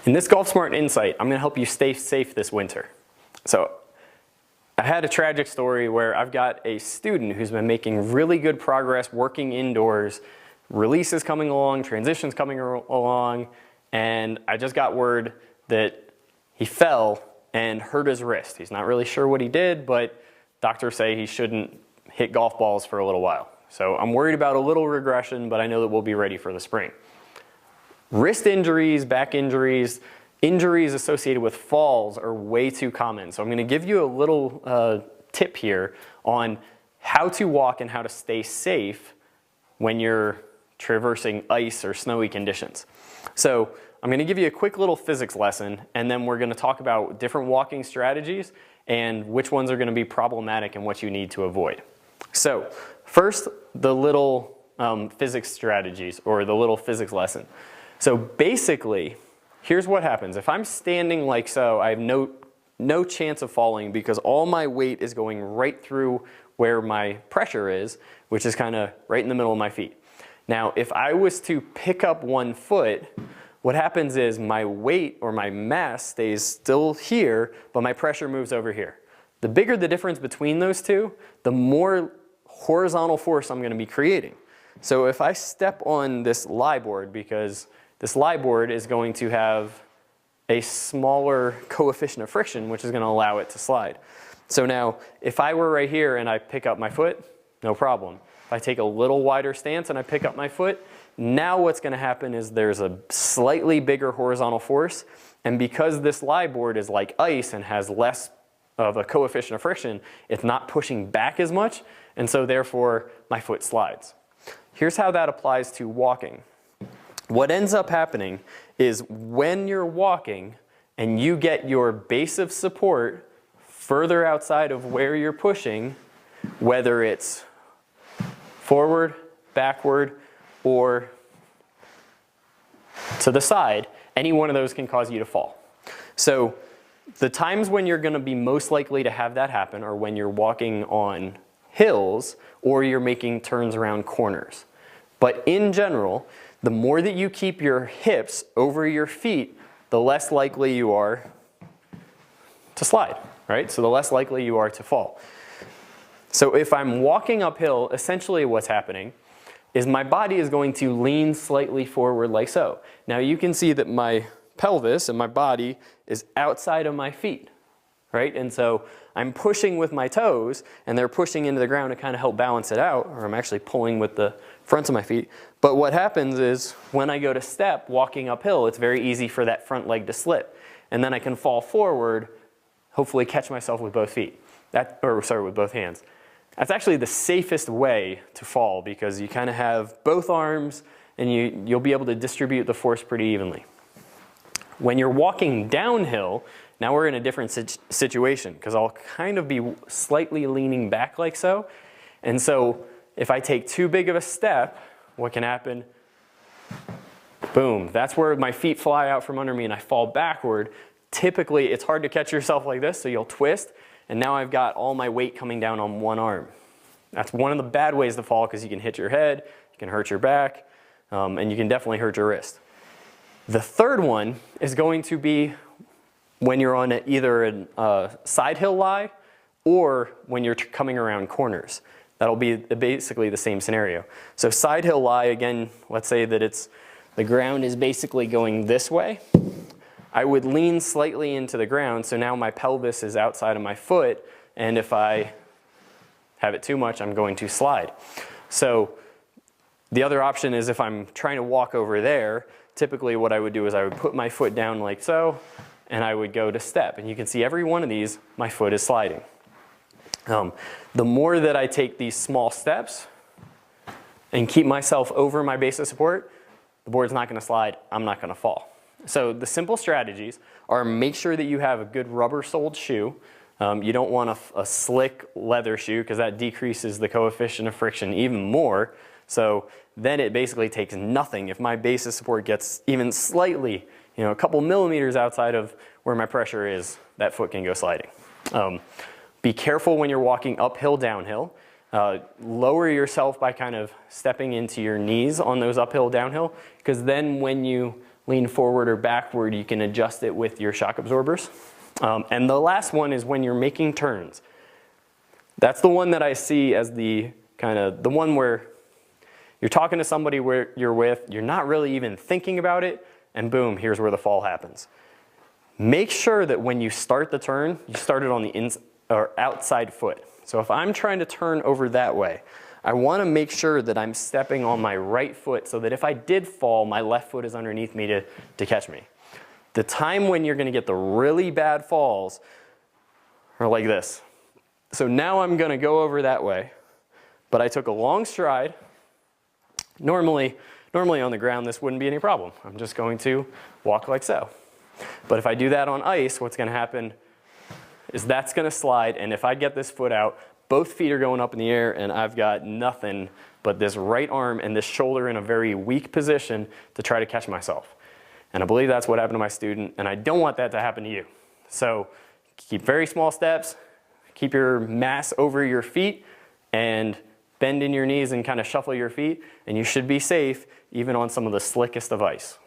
In this Golf Smart Insight, I'm going to help you stay safe this winter. So I had a tragic story where I've got a student who's been making really good progress working indoors, releases coming along, transitions coming along, and I just got word that he fell and hurt his wrist. He's not really sure what he did, but doctors say he shouldn't hit golf balls for a little while. So I'm worried about a little regression, but I know that we'll be ready for the spring. Wrist injuries, back injuries, injuries associated with falls are way too common. So I'm going to give you a little tip here on how to walk and how to stay safe when you're traversing ice or snowy conditions. So I'm going to give you a quick little physics lesson, and then we're going to talk about different walking strategies and which ones are going to be problematic and what you need to avoid. So first, the little physics strategies, or the little physics lesson. So basically, here's what happens. If I'm standing like so, I have no chance of falling because all my weight is going right through where my pressure is, which is kind of right in the middle of my feet. Now, if I was to pick up one foot, what happens is my weight or my mass stays still here, but my pressure moves over here. The bigger the difference between those two, the more horizontal force I'm going to be creating. So if I step on this lie board, because this lie board is going to have a smaller coefficient of friction, which is going to allow it to slide. So now, if I were right here and I pick up my foot, no problem. If I take a little wider stance and I pick up my foot, now what's going to happen is there's a slightly bigger horizontal force, and because this lie board is like ice and has less of a coefficient of friction, it's not pushing back as much, and so therefore my foot slides. Here's how that applies to walking. What ends up happening is when you're walking and you get your base of support further outside of where you're pushing, whether it's forward, backward, or to the side, any one of those can cause you to fall. So the times when you're going to be most likely to have that happen are when you're walking on hills or you're making turns around corners. But in general, the more that you keep your hips over your feet, the less likely you are to slide, right? So the less likely you are to fall. So if I'm walking uphill, essentially what's happening is my body is going to lean slightly forward like so. Now you can see that my pelvis and my body is outside of my feet, right? And so I'm pushing with my toes and they're pushing into the ground to kind of help balance it out, or I'm actually pulling with the fronts of my feet. But what happens is when I go to step walking uphill, it's very easy for that front leg to slip. And then I can fall forward, hopefully catch myself with both feet. With both hands. That's actually the safest way to fall because you kind of have both arms and you'll be able to distribute the force pretty evenly. When you're walking downhill, now we're in a different situation because I'll kind of be slightly leaning back like so. And so if I take too big of a step, what can happen? Boom, that's where my feet fly out from under me and I fall backward. Typically, it's hard to catch yourself like this, so you'll twist. And now I've got all my weight coming down on one arm. That's one of the bad ways to fall because you can hit your head, you can hurt your back, and you can definitely hurt your wrist. The third one is going to be when you're on either a side hill lie or when you're coming around corners. That'll be basically the same scenario. So side hill lie, again, let's say that the ground is basically going this way. I would lean slightly into the ground, so now my pelvis is outside of my foot, and if I have it too much, I'm going to slide. So the other option is if I'm trying to walk over there, typically what I would do is I would put my foot down like so, and I would go to step. And you can see every one of these, my foot is sliding. The more that I take these small steps and keep myself over my base of support, the board's not going to slide, I'm not going to fall. So the simple strategies are make sure that you have a good rubber-soled shoe. You don't want a slick leather shoe because that decreases the coefficient of friction even more. So then it basically takes nothing. If my base of support gets even slightly, a couple millimeters outside of where my pressure is, that foot can go sliding. Be careful when you're walking uphill, downhill. Lower yourself by kind of stepping into your knees on those uphill, downhill, because then when you lean forward or backward, you can adjust it with your shock absorbers. And the last one is when you're making turns. That's the one that I see as the one where you're talking to somebody where you're with, you're not really even thinking about it, and boom, here's where the fall happens. Make sure that when you start the turn, you start it on the outside foot. So if I'm trying to turn over that way, I want to make sure that I'm stepping on my right foot so that if I did fall, my left foot is underneath me to catch me. The time when you're going to get the really bad falls are like this. So now I'm going to go over that way, but I took a long stride. Normally on the ground this wouldn't be any problem. I'm just going to walk like so. But if I do that on ice, what's going to happen is that's going to slide, and if I get this foot out, both feet are going up in the air and I've got nothing but this right arm and this shoulder in a very weak position to try to catch myself. And I believe that's what happened to my student, and I don't want that to happen to you. So keep very small steps, keep your mass over your feet, and bend in your knees and kind of shuffle your feet, and you should be safe even on some of the slickest of ice.